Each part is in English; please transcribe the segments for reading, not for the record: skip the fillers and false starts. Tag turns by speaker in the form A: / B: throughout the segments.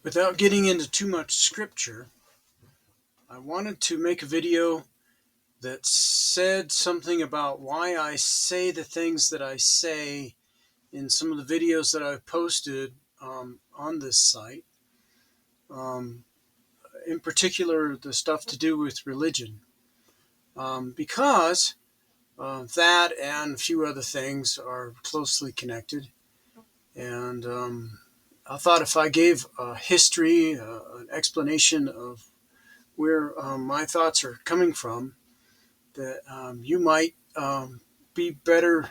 A: Without getting into too much scripture, I wanted to make a video that said something about why I say the things that I say in some of the videos that I've posted on this site. Um, in particular, the stuff to do with religion. Because that and a few other things are closely connected. And I thought if I gave a history, an explanation of where my thoughts are coming from, that you might be better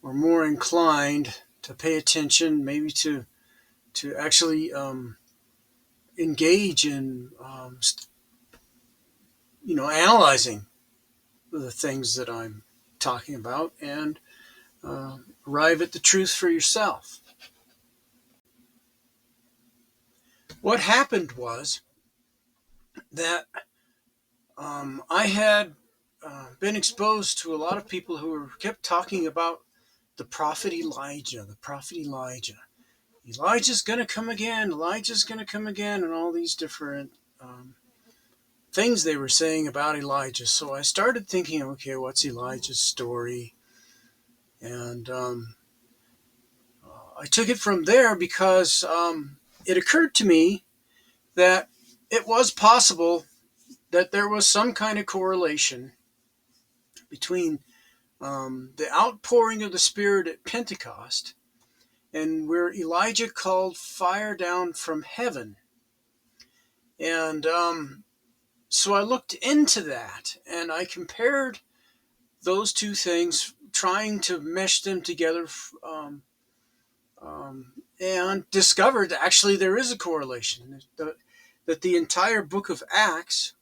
A: or more inclined to pay attention, maybe to actually engage in analyzing the things that I'm talking about and arrive at the truth for yourself. What happened was that I had been exposed to a lot of people who were kept talking about the prophet Elijah, the prophet Elijah. Elijah's going to come again, Elijah's going to come again, and all these different things they were saying about Elijah. So I started thinking, okay, what's Elijah's story? And I took it from there because it occurred to me that it was possible that there was some kind of correlation between the outpouring of the Spirit at Pentecost and where Elijah called fire down from heaven. And so I looked into that and I compared those two things, trying to mesh them together, and discovered that actually there is a correlation, that the entire book of Acts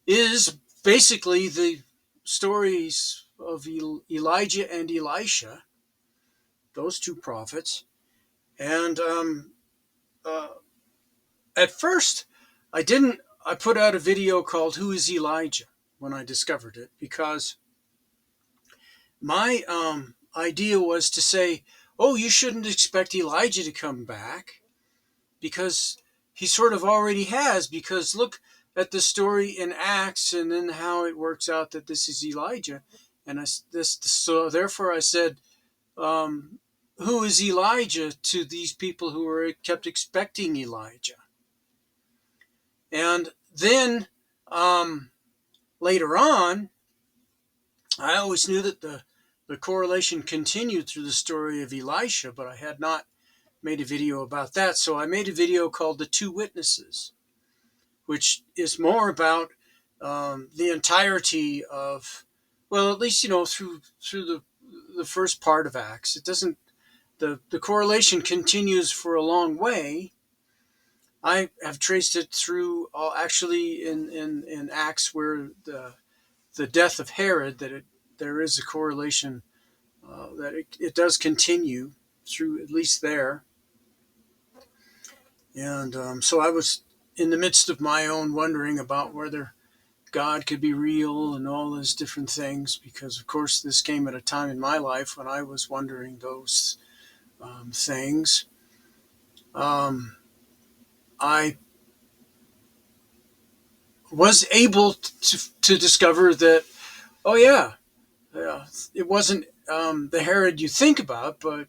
A: is basically the stories of Elijah and Elisha, those two prophets. And uh, at first, I put out a video called "Who is Elijah?" when I discovered it, because my idea was to say, oh, you shouldn't expect Elijah to come back because he sort of already has, because look at the story in Acts and then how it works out that this is Elijah. And so therefore I said, who is Elijah to these people who were kept expecting Elijah? And then later on, I always knew that the correlation continued through the story of Elisha, but I had not made a video about that. So I made a video called "The Two Witnesses," which is more about the entirety of, well, at least through the first part of Acts. It doesn't. The correlation continues for a long way. I have traced it through actually in Acts, where the death of Herod, there is a correlation, that it does continue through at least there. And so I was in the midst of my own wondering about whether God could be real and all those different things, because of course this came at a time in my life when I was wondering those things. I was able to discover that, oh yeah, it wasn't the Herod you think about, but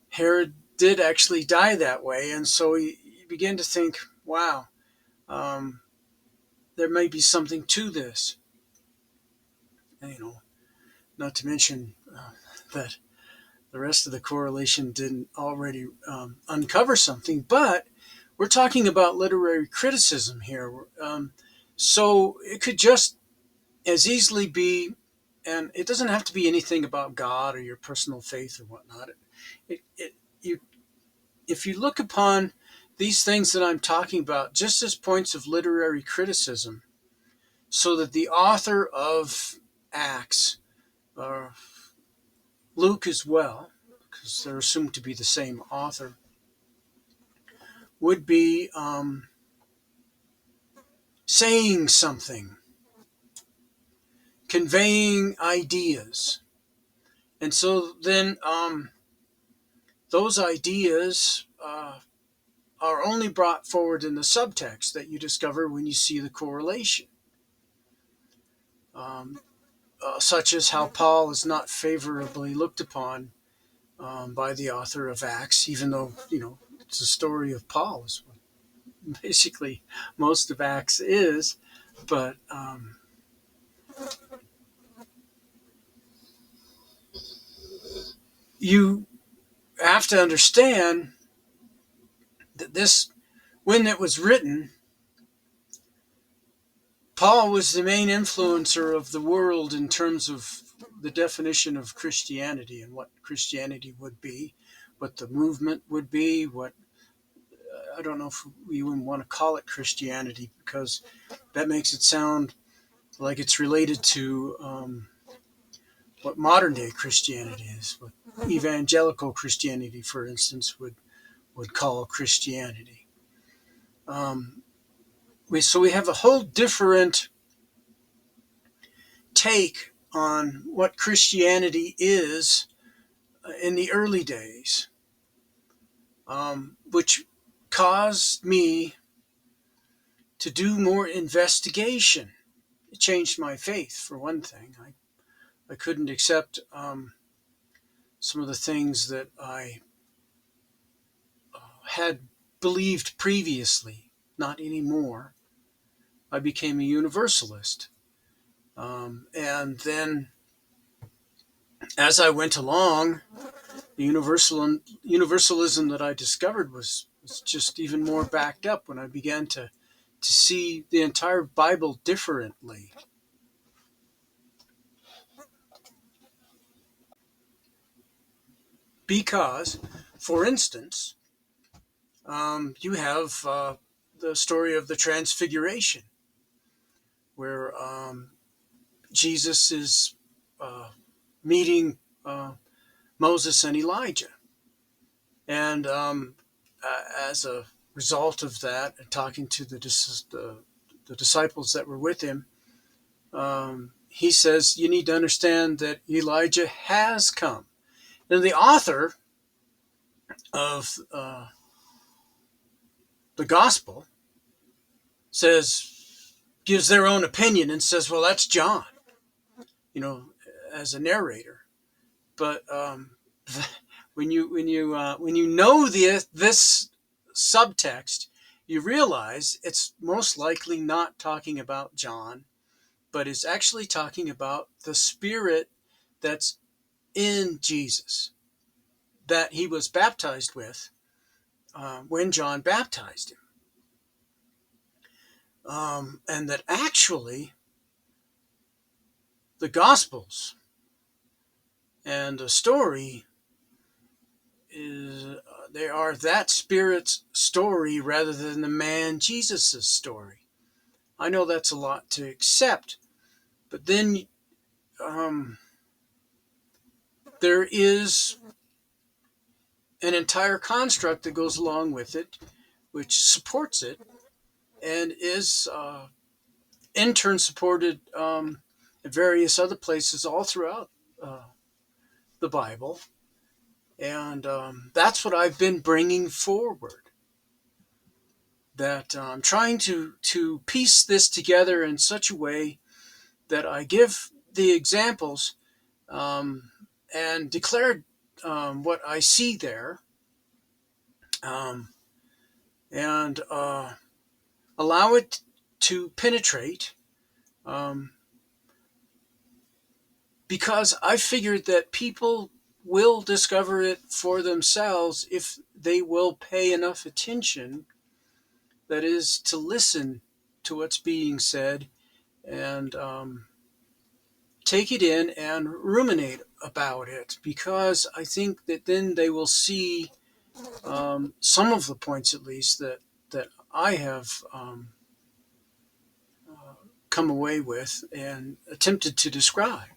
A: Herod did actually die that way. And so he began to think, wow, um, there may be something to this. And, not to mention that the rest of the correlation didn't already uncover something, but we're talking about literary criticism here. So it could just as easily be, and it doesn't have to be anything about God or your personal faith or whatnot. You, if you look upon these things that I'm talking about just as points of literary criticism, so that the author of Acts, or Luke as well, because they're assumed to be the same author, would be saying something, conveying ideas. And so then those ideas are only brought forward in the subtext that you discover when you see the correlation. Such as how Paul is not favorably looked upon by the author of Acts, even though, it's the story of Paul is what basically most of Acts is. But you have to understand that when it was written, Paul was the main influencer of the world in terms of the definition of Christianity and what Christianity would be, what the movement would be, what I don't know if we even want to call it Christianity, because that makes it sound like it's related to what modern day Christianity is, what evangelical Christianity, for instance, would call Christianity. We have a whole different take on what Christianity is in the early days, which caused me to do more investigation. It changed my faith, for one thing. I couldn't accept some of the things that I had believed previously, not anymore. I became a universalist. And then as I went along, the universalism that I discovered was just even more backed up when I began to see the entire Bible differently. Because, for instance, you have the story of the Transfiguration, where Jesus is meeting Moses and Elijah. And as a result of that, and talking to the disciples that were with him, he says, you need to understand that Elijah has come. And the author of the gospel gives their own opinion and says, well, that's John, as a narrator. But when you know this subtext, you realize it's most likely not talking about John, but it's actually talking about the Spirit that's in Jesus, that he was baptized with when John baptized him. And that actually the Gospels and the story they are that Spirit's story rather than the man Jesus' story. I know that's a lot to accept, but then there is an entire construct that goes along with it, which supports it, and is in turn supported at various other places all throughout the Bible. And that's what I've been bringing forward. That I'm trying to piece this together in such a way that I give the examples and declare what I see there, and allow it to penetrate, because I figured that people will discover it for themselves if they will pay enough attention, that is, to listen to what's being said and take it in and ruminate about it, because I think that then they will see some of the points, at least, that I have come away with and attempted to describe.